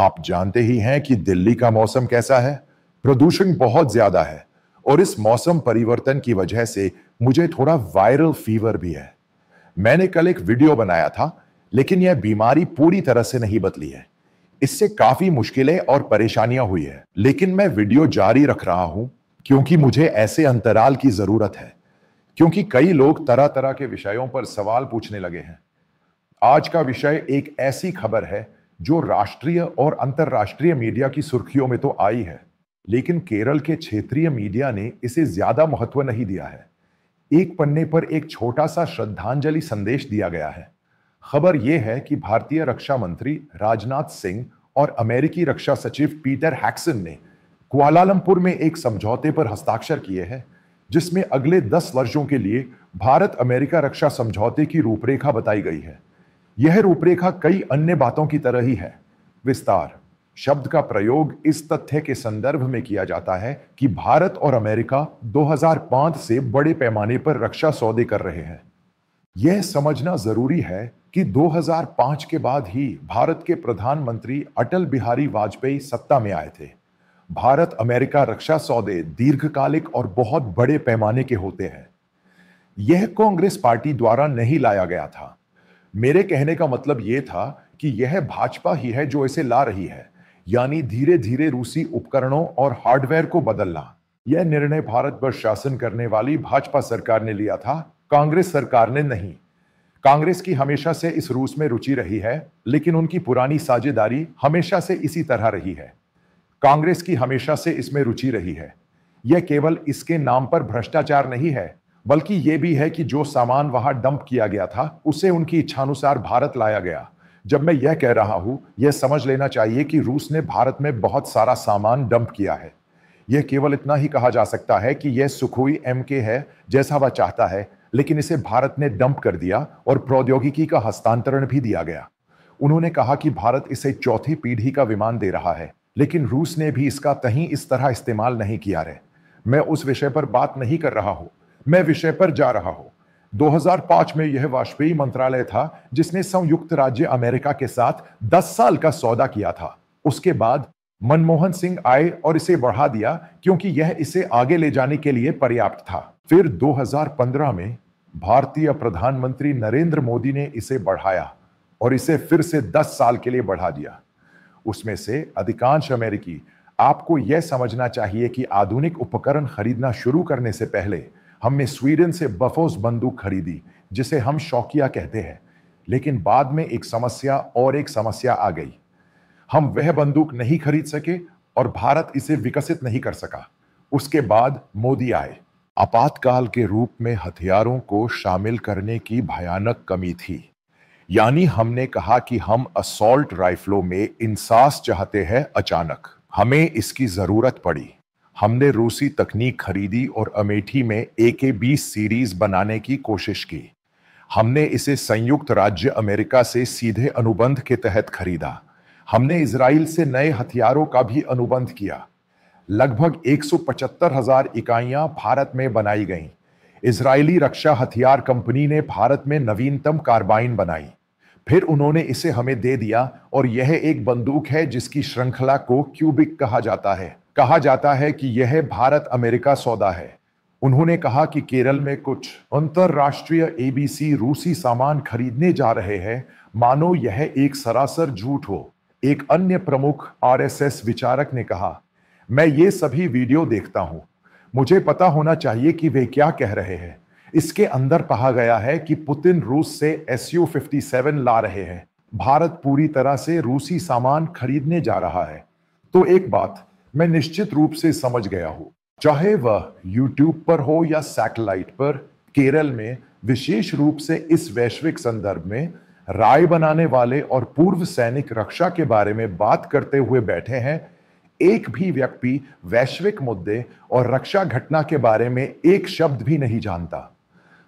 आप जानते ही हैं कि दिल्ली का मौसम कैसा है। प्रदूषण बहुत ज्यादा है और इस मौसम परिवर्तन की वजह से मुझे थोड़ा वायरल फीवर भी है। मैंने कल एक वीडियो बनाया था, लेकिन यह बीमारी पूरी तरह से नहीं बदली है। इससे काफी मुश्किलें और परेशानियां हुई है, लेकिन मैं वीडियो जारी रख रहा हूं क्योंकि मुझे ऐसे अंतराल की जरूरत है, क्योंकि कई लोग तरह तरह के विषयों पर सवाल पूछने लगे हैं। आज का विषय एक ऐसी खबर है जो राष्ट्रीय और अंतर्राष्ट्रीय मीडिया की सुर्खियों में तो आई है, लेकिन केरल के क्षेत्रीय मीडिया ने इसे ज्यादा महत्व नहीं दिया है। एक पन्ने पर एक छोटा सा श्रद्धांजलि संदेश दिया गया है। खबर यह है कि भारतीय रक्षा मंत्री राजनाथ सिंह और अमेरिकी रक्षा सचिव पीटर हैक्सन ने कुआलालंपुर में एक समझौते पर हस्ताक्षर किए हैं, जिसमें अगले 10 वर्षों के लिए भारत अमेरिका रक्षा समझौते की रूपरेखा बताई गई है। यह रूपरेखा कई अन्य बातों की तरह ही है। विस्तार शब्द का प्रयोग इस तथ्य के संदर्भ में किया जाता है कि भारत और अमेरिका 2005 से बड़े पैमाने पर रक्षा सौदे कर रहे हैं। यह समझना जरूरी है कि 2005 के बाद ही भारत के प्रधानमंत्री अटल बिहारी वाजपेयी सत्ता में आए थे। भारत अमेरिका रक्षा सौदे दीर्घकालिक और बहुत बड़े पैमाने के होते हैं। यह कांग्रेस पार्टी द्वारा नहीं लाया गया था। मेरे कहने का मतलब यह था कि यह भाजपा ही है जो इसे ला रही है, यानी धीरे धीरे रूसी उपकरणों और हार्डवेयर को बदलना। यह निर्णय भारत पर शासन करने वाली भाजपा सरकार ने लिया था, कांग्रेस सरकार ने नहीं। कांग्रेस की हमेशा से इस रूस में रुचि रही है, लेकिन उनकी पुरानी साझेदारी हमेशा से इसी तरह रही है। कांग्रेस की हमेशा से इसमें रुचि रही है। यह केवल इसके नाम पर भ्रष्टाचार नहीं है, बल्कि यह भी है कि जो सामान वहां डंप किया गया था, उसे उनकी इच्छानुसार भारत लाया गया। जब मैं यह कह रहा हूं, यह समझ लेना चाहिए कि रूस ने भारत में बहुत सारा सामान डंप किया है। यह केवल इतना ही कहा जा सकता है कि यह सुखोई MK है जैसा वह चाहता है, लेकिन इसे भारत ने डंप कर दिया और प्रौद्योगिकी का हस्तांतरण भी दिया गया। उन्होंने कहा कि भारत इसे चौथी पीढ़ी का विमान दे रहा है, लेकिन रूस ने भी इसका कहीं इस तरह इस्तेमाल नहीं किया रे। मैं उस विषय पर बात नहीं कर रहा हूं, मैं विषय पर जा रहा हूं। 2005 में यह वाजपेयी मंत्रालय था जिसने संयुक्त राज्य अमेरिका के साथ 10 साल का सौदा किया था। उसके बाद मनमोहन सिंह आए और इसे बढ़ा दिया क्योंकि यह इसे आगे ले जाने के लिए पर्याप्त था। फिर 2015 में भारतीय प्रधानमंत्री नरेंद्र मोदी ने इसे बढ़ाया और इसे फिर से 10 साल के लिए बढ़ा दिया। उसमें से अधिकांश अमेरिकी, आपको यह समझना चाहिए कि आधुनिक उपकरण खरीदना शुरू करने से पहले हमने स्वीडन से बफोस बंदूक खरीदी, जिसे हम शौकिया कहते हैं। लेकिन बाद में एक समस्या आ गई। हम वह बंदूक नहीं खरीद सके और भारत इसे विकसित नहीं कर सका। उसके बाद मोदी आए। आपातकाल के रूप में हथियारों को शामिल करने की भयानक कमी थी। यानी हमने कहा कि हम असॉल्ट राइफलों में इंसास चाहते हैं। अचानक हमें इसकी जरूरत पड़ी। हमने रूसी तकनीक खरीदी और अमेठी में AK-20 सीरीज बनाने की कोशिश की। हमने इसे संयुक्त राज्य अमेरिका से सीधे अनुबंध के तहत खरीदा। हमने इजराइल से नए हथियारों का भी अनुबंध किया। लगभग 175,000 इकाइयां भारत में बनाई गईं। इजरायली रक्षा हथियार कंपनी ने भारत में नवीनतम कार्बाइन बनाई। फिर उन्होंने इसे हमें दे दिया और यह एक बंदूक है जिसकी श्रृंखला को क्यूबिक कहा जाता है। कहा जाता है कि यह भारत अमेरिका सौदा है। उन्होंने कहा कि केरल में कुछ अंतरराष्ट्रीय ABC रूसी सामान खरीदने जा रहे हैं, मानो यह एक सरासर झूठ हो। एक अन्य प्रमुख RSS विचारक ने कहा, मैं ये सभी वीडियो देखता हूं, मुझे पता होना चाहिए कि वे क्या कह रहे हैं। इसके अंदर कहा गया है कि पुतिन रूस से Su-57 ला रहे हैं। भारत पूरी तरह से रूसी सामान खरीदने जा रहा है। तो एक बात मैं निश्चित रूप से समझ गया हूं, चाहे वह YouTube पर हो या सैटेलाइट पर, केरल में विशेष रूप से इस वैश्विक संदर्भ में राय बनाने वाले और पूर्व सैनिक रक्षा के बारे में बात करते हुए बैठे हैं। एक भी व्यक्ति वैश्विक मुद्दे और रक्षा घटना के बारे में एक शब्द भी नहीं जानता।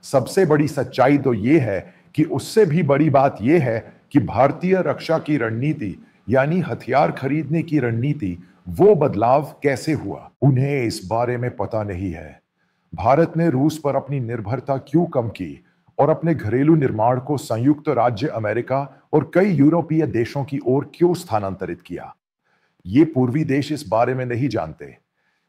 सबसे बड़ी सच्चाई तो यह है कि उससे भी बड़ी बात यह है कि भारतीय रक्षा की रणनीति, यानी हथियार खरीदने की रणनीति, वो बदलाव कैसे हुआ, उन्हें इस बारे में पता नहीं है। भारत ने रूस पर अपनी निर्भरता क्यों कम की और अपने घरेलू निर्माण को संयुक्त राज्य अमेरिका और कई यूरोपीय देशों की ओर क्यों स्थानांतरित किया। ये पूर्वी देश इस बारे में नहीं जानते।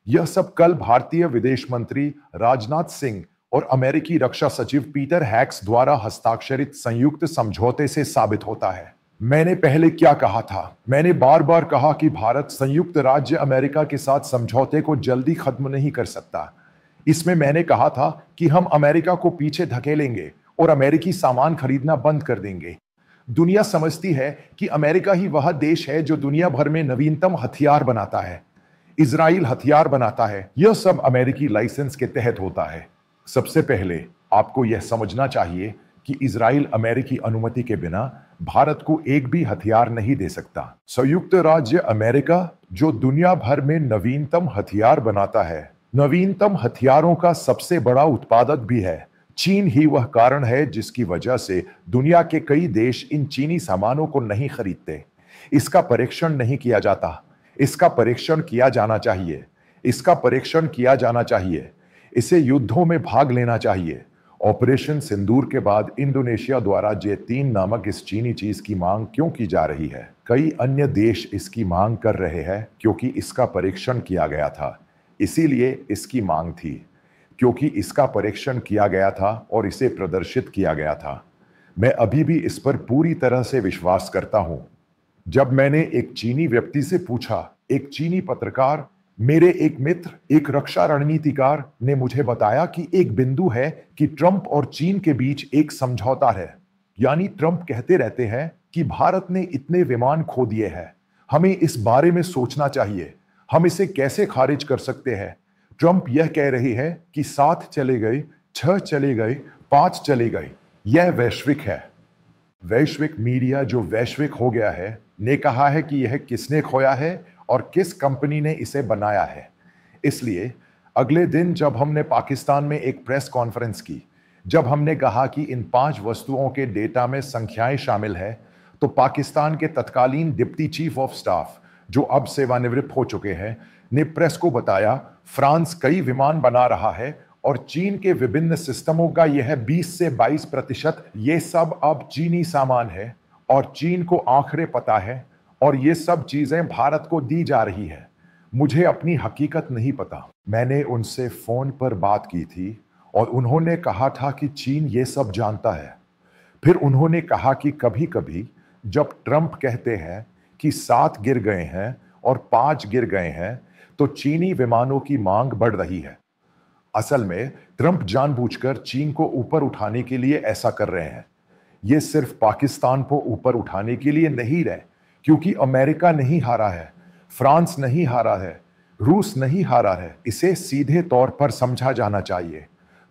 यह सब कल भारतीय विदेश मंत्री राजनाथ सिंह और अमेरिकी रक्षा सचिव पीटर हैक्स द्वारा हस्ताक्षरित संयुक्त समझौते से साबित होता है। मैंने पहले क्या कहा था? मैंने बार बार कहा कि भारत संयुक्त राज्य अमेरिका के साथ समझौते को जल्दी खत्म नहीं कर सकता। इसमें मैंने कहा था कि हम अमेरिका को पीछे धकेलेंगे और अमेरिकी सामान खरीदना बंद कर देंगे। दुनिया समझती है कि अमेरिका ही वह देश है जो दुनिया भर में नवीनतम हथियार बनाता है। इजराइल हथियार बनाता है, यह सब अमेरिकी लाइसेंस के तहत होता है। सबसे पहले आपको यह समझना चाहिए कि इजराइल अमेरिकी अनुमति के बिना भारत को एक भी हथियार नहीं दे सकता। संयुक्त राज्य अमेरिका जो दुनिया भर में नवीनतम हथियार बनाता है, नवीनतम हथियारों का सबसे बड़ा उत्पादक भी है। चीन ही वह कारण है जिसकी वजह से दुनिया के कई देश इन चीनी सामानों को नहीं खरीदते। इसका परीक्षण नहीं किया जाता। इसका परीक्षण किया जाना चाहिए। इसका परीक्षण किया जाना चाहिए। इसे युद्धों में भाग लेना चाहिए। ऑपरेशन सिंदूर के बाद इंडोनेशिया द्वारा J3 नामक इस चीनी चीज की मांग क्यों की जा रही है? कई अन्य देश इसकी मांग कर रहे हैं क्योंकि इसका परीक्षण किया गया था। इसीलिए इसकी मांग थी, क्योंकि इसका परीक्षण किया गया था और इसे प्रदर्शित किया गया था। मैं अभी भी इस पर पूरी तरह से विश्वास करता हूं। जब मैंने एक चीनी व्यक्ति से पूछा, एक चीनी पत्रकार, मेरे एक मित्र, एक रक्षा रणनीतिकार ने मुझे बताया कि एक बिंदु है कि ट्रंप और चीन के बीच एक समझौता है। यानी ट्रंप कहते रहते हैं कि भारत ने इतने विमान खो दिए हैं, हमें इस बारे में सोचना चाहिए, हम इसे कैसे खारिज कर सकते हैं। ट्रंप यह कह रहे हैं कि 7 चले गए, 6 चले गए, 5 चले गए। यह वैश्विक है। वैश्विक मीडिया जो वैश्विक हो गया है ने कहा है कि यह किसने खोया है और किस कंपनी ने इसे बनाया है। इसलिए अगले दिन जब हमने पाकिस्तान में एक प्रेस कॉन्फ्रेंस की, जब हमने कहा कि इन 5 वस्तुओं के डेटा में संख्याएं शामिल है, तो पाकिस्तान के तत्कालीन डिप्टी चीफ ऑफ स्टाफ जो अब सेवानिवृत्त हो चुके हैं ने प्रेस को बताया फ्रांस कई विमान बना रहा है और चीन के विभिन्न सिस्टमों का यह 20 से 22% ये सब अब चीनी सामान है और चीन को आखिर पता है और ये सब चीजें भारत को दी जा रही है। मुझे अपनी हकीकत नहीं पता। मैंने उनसे फोन पर बात की थी और उन्होंने कहा था कि चीन ये सब जानता है। फिर उन्होंने कहा कि कभी कभी जब ट्रंप कहते हैं कि 7 गिर गए हैं और 5 गिर गए हैं, तो चीनी विमानों की मांग बढ़ रही है। असल में ट्रंप जानबूझकर चीन को ऊपर उठाने के लिए ऐसा कर रहे हैं। ये सिर्फ पाकिस्तान को ऊपर उठाने के लिए नहीं रहे, क्योंकि अमेरिका नहीं हारा है, फ्रांस नहीं हारा है, रूस नहीं हारा है। इसे सीधे तौर पर समझा जाना चाहिए।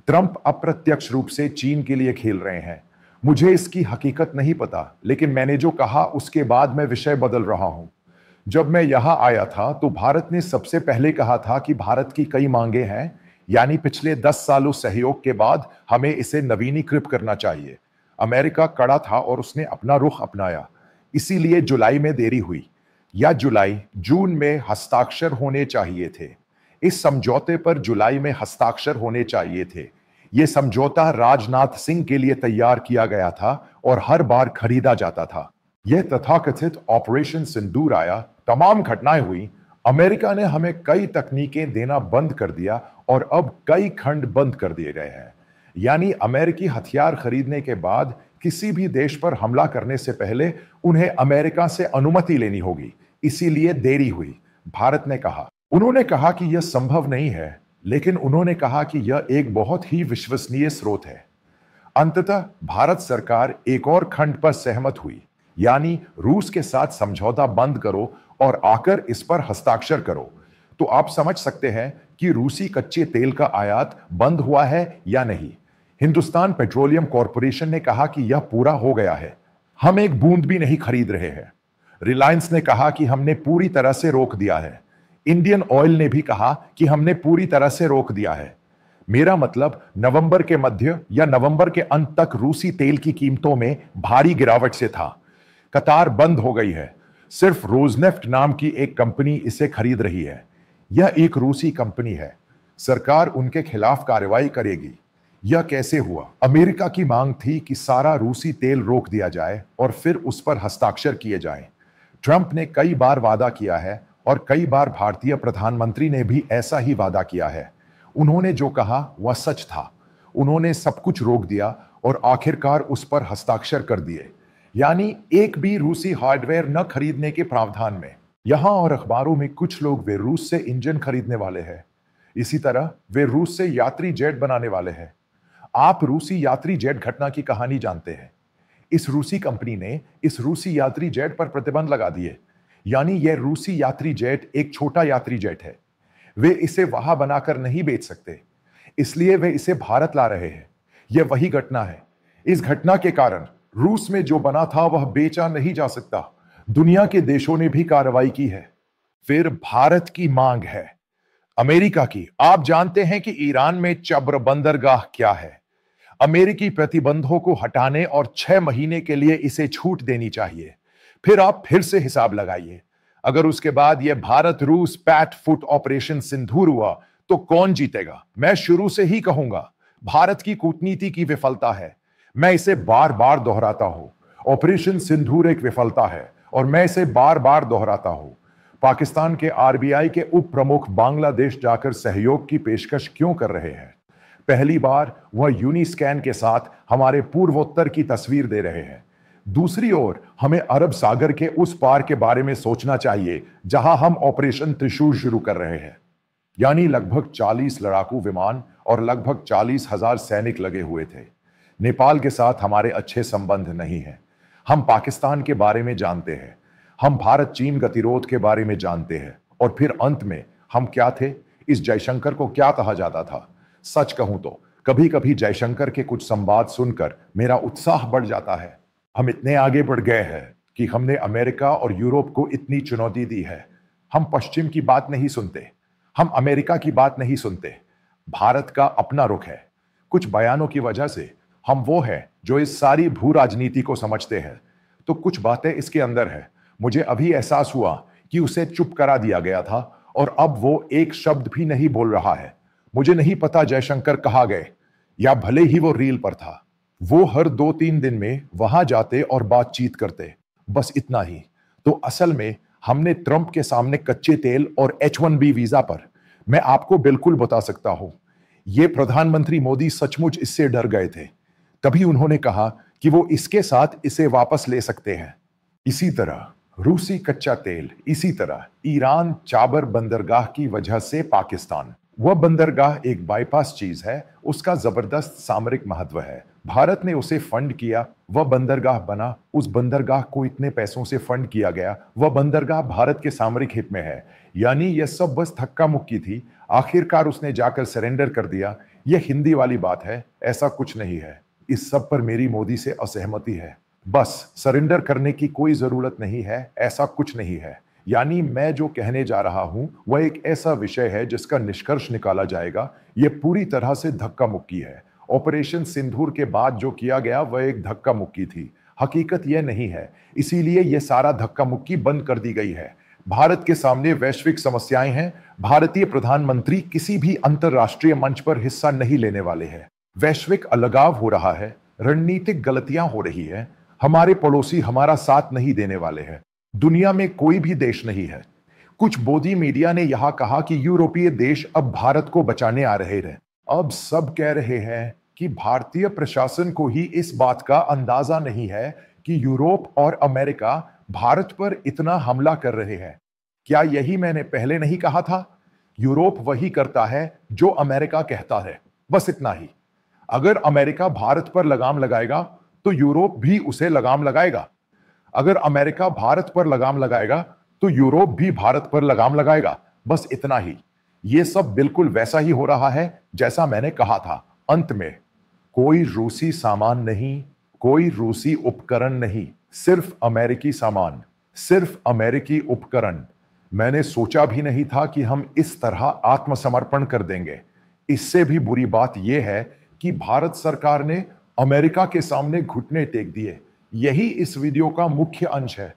ट्रंप अप्रत्यक्ष रूप से चीन के लिए खेल रहे हैं। मुझे इसकी हकीकत नहीं पता, लेकिन मैंने जो कहा उसके बाद मैं विषय बदल रहा हूं। जब मैं यहां आया था तो भारत ने सबसे पहले कहा था कि भारत की कई मांगे हैं, यानी पिछले 10 सालों सहयोग के बाद हमें इसे नवीनीकृत करना चाहिए। अमेरिका कड़ा था और उसने अपना रुख अपनाया। इसीलिए जुलाई में देरी हुई, या जून में हस्ताक्षर होने चाहिए थे। इस समझौते पर जुलाई में हस्ताक्षर होने चाहिए थे। यह समझौता राजनाथ सिंह के लिए तैयार किया गया था और हर बार खरीदा जाता था। यह तथाकथित ऑपरेशन सिंदूर आया, तमाम घटनाएं हुई, अमेरिका ने हमें कई तकनीकें देना बंद कर दिया और अब कई खंड बंद कर दिए गए हैं। यानी अमेरिकी हथियार खरीदने के बाद किसी भी देश पर हमला करने से पहले उन्हें अमेरिका से अनुमति लेनी होगी। इसीलिए देरी हुई, भारत ने कहा। उन्होंने कहा कि यह संभव नहीं है, लेकिन उन्होंने कहा कि यह एक बहुत ही विश्वसनीय स्रोत है। अंततः भारत सरकार एक और खंड पर सहमत हुई, यानी रूस के साथ समझौता बंद करो और आकर इस पर हस्ताक्षर करो। तो आप समझ सकते हैं कि रूसी कच्चे तेल का आयात बंद हुआ है या नहीं। हिंदुस्तान पेट्रोलियम कॉरपोरेशन ने कहा कि यह पूरा हो गया है, हम एक बूंद भी नहीं खरीद रहे हैं। रिलायंस ने कहा कि हमने पूरी तरह से रोक दिया है। इंडियन ऑयल ने भी कहा कि हमने पूरी तरह से रोक दिया है। मेरा मतलब नवंबर के मध्य या नवंबर के अंत तक रूसी तेल की कीमतों में भारी गिरावट से था। कतार बंद हो गई है। सिर्फ रोजनेफ्ट नाम की एक कंपनी इसे खरीद रही है। यह एक रूसी कंपनी है। सरकार उनके खिलाफ कार्रवाई करेगी। यह कैसे हुआ? अमेरिका की मांग थी कि सारा रूसी तेल रोक दिया जाए और फिर उस पर हस्ताक्षर किए जाएं। ट्रंप ने कई बार वादा किया है और कई बार भारतीय प्रधानमंत्री ने भी ऐसा ही वादा किया है। उन्होंने जो कहा वह सच था। उन्होंने सब कुछ रोक दिया और आखिरकार उस पर हस्ताक्षर कर दिए, यानी एक भी रूसी हार्डवेयर न खरीदने के प्रावधान में। यहां और अखबारों में कुछ लोग वे रूस से इंजन खरीदने वाले हैं, इसी तरह वे रूस से यात्री जेट बनाने वाले हैं। आप रूसी यात्री जेट घटना की कहानी जानते हैं। इस रूसी कंपनी ने इस रूसी यात्री जेट पर प्रतिबंध लगा दिए, यानी यह रूसी यात्री जेट एक छोटा यात्री जेट है। वे इसे वहां बनाकर नहीं बेच सकते, इसलिए वे इसे भारत ला रहे हैं। यह वही घटना है। इस घटना के कारण रूस में जो बना था वह बेचा नहीं जा सकता। दुनिया के देशों ने भी कार्रवाई की है। फिर भारत की मांग है, अमेरिका की। आप जानते हैं कि ईरान में चब्र बंदरगाह क्या है। अमेरिकी प्रतिबंधों को हटाने और 6 महीने के लिए इसे छूट देनी चाहिए। फिर आप फिर से हिसाब लगाइए, अगर उसके बाद यह भारत रूस पैट फुट ऑपरेशन सिंदूर हुआ तो कौन जीतेगा? मैं शुरू से ही कहूंगा, भारत की कूटनीति की विफलता है। मैं इसे बार बार दोहराता हूं। ऑपरेशन सिंदूर एक विफलता है और मैं इसे बार बार दोहराता हूं। पाकिस्तान के आरबीआई के उप प्रमुख बांग्लादेश जाकर सहयोग की पेशकश क्यों कर रहे हैं? पहली बार वह यूनिस्कैन के साथ हमारे पूर्वोत्तर की तस्वीर दे रहे हैं। दूसरी ओर हमें अरब सागर के उस पार के बारे में सोचना चाहिए जहां हम ऑपरेशन त्रिशूल शुरू कर रहे हैं, यानी लगभग 40 लड़ाकू विमान और लगभग 40,000 सैनिक लगे हुए थे। नेपाल के साथ हमारे अच्छे संबंध नहीं हैं। हम पाकिस्तान के बारे में जानते हैं, हम भारत चीन गतिरोध के बारे में जानते हैं, और फिर अंत में हम क्या थे? इस जयशंकर को क्या कहा जाता था? सच कहूं तो कभी कभी जयशंकर के कुछ संवाद सुनकर मेरा उत्साह बढ़ जाता है। हम इतने आगे बढ़ गए हैं कि हमने अमेरिका और यूरोप को इतनी चुनौती दी है। हम पश्चिम की बात नहीं सुनते, हम अमेरिका की बात नहीं सुनते। भारत का अपना रुख है। कुछ बयानों की वजह से हम वो हैं जो इस सारी भू राजनीति को समझते हैं, तो कुछ बातें इसके अंदर है। मुझे अभी एहसास हुआ कि उसे चुप करा दिया गया था और अब वो एक शब्द भी नहीं बोल रहा है। मुझे नहीं पता जयशंकर कहाँ गए, या भले ही वो रील पर था। वो हर 2-3 दिन में वहां जाते और बातचीत करते, बस इतना ही। तो असल में हमने ट्रंप के सामने कच्चे तेल और H-1B वीजा पर, मैं आपको बिल्कुल बता सकता हूं, ये प्रधानमंत्री मोदी सचमुच इससे डर गए थे। तभी उन्होंने कहा कि वो इसके साथ इसे वापस ले सकते हैं। इसी तरह रूसी कच्चा तेल, इसी तरह ईरान चाबर बंदरगाह की वजह से पाकिस्तान। वह बंदरगाह एक बाईपास चीज है, उसका जबरदस्त सामरिक महत्व है। भारत ने उसे फंड किया, वह बंदरगाह बना। उस बंदरगाह को इतने पैसों से फंड किया गया, वह बंदरगाह भारत के सामरिक हित में है। यानी यह सब बस धक्का मुक्की थी। आखिरकार उसने जाकर सरेंडर कर दिया। यह हिंदी वाली बात है, ऐसा कुछ नहीं है। इस सब पर मेरी मोदी से असहमति है। बस सरेंडर करने की कोई जरूरत नहीं है, ऐसा कुछ नहीं है। यानी मैं जो कहने जा रहा हूं वह एक ऐसा विषय है जिसका निष्कर्ष निकाला जाएगा। यह पूरी तरह से धक्का मुक्की है। ऑपरेशन सिंदूर के बाद जो किया गया वह एक धक्का मुक्की थी, हकीकत यह नहीं है। इसीलिए यह सारा धक्का मुक्की बंद कर दी गई है। भारत के सामने वैश्विक समस्याएं हैं। भारतीय प्रधानमंत्री किसी भी अंतरराष्ट्रीय मंच पर हिस्सा नहीं लेने वाले हैं। वैश्विक अलगाव हो रहा है, रणनीतिक गलतियां हो रही है। हमारे पड़ोसी हमारा साथ नहीं देने वाले हैं। दुनिया में कोई भी देश नहीं है। कुछ बोधी मीडिया ने यहां कहा कि यूरोपीय देश अब भारत को बचाने आ रहे हैं। अब सब कह रहे हैं कि भारतीय प्रशासन को ही इस बात का अंदाजा नहीं है कि यूरोप और अमेरिका भारत पर इतना हमला कर रहे हैं। क्या यही मैंने पहले नहीं कहा था? यूरोप वही करता है जो अमेरिका कहता है, बस इतना ही। अगर अमेरिका भारत पर लगाम लगाएगा तो यूरोप भी उसे लगाम लगाएगा। अगर अमेरिका भारत पर लगाम लगाएगा तो यूरोप भी भारत पर लगाम लगाएगा, बस इतना ही। यह सब बिल्कुल वैसा ही हो रहा है जैसा मैंने कहा था। अंत में कोई रूसी सामान नहीं, कोई रूसी उपकरण नहीं, सिर्फ अमेरिकी सामान, सिर्फ अमेरिकी उपकरण। मैंने सोचा भी नहीं था कि हम इस तरह आत्मसमर्पण कर देंगे। इससे भी बुरी बात यह है कि भारत सरकार ने अमेरिका के सामने घुटने टेक दिए। यही इस वीडियो का मुख्य अंश है।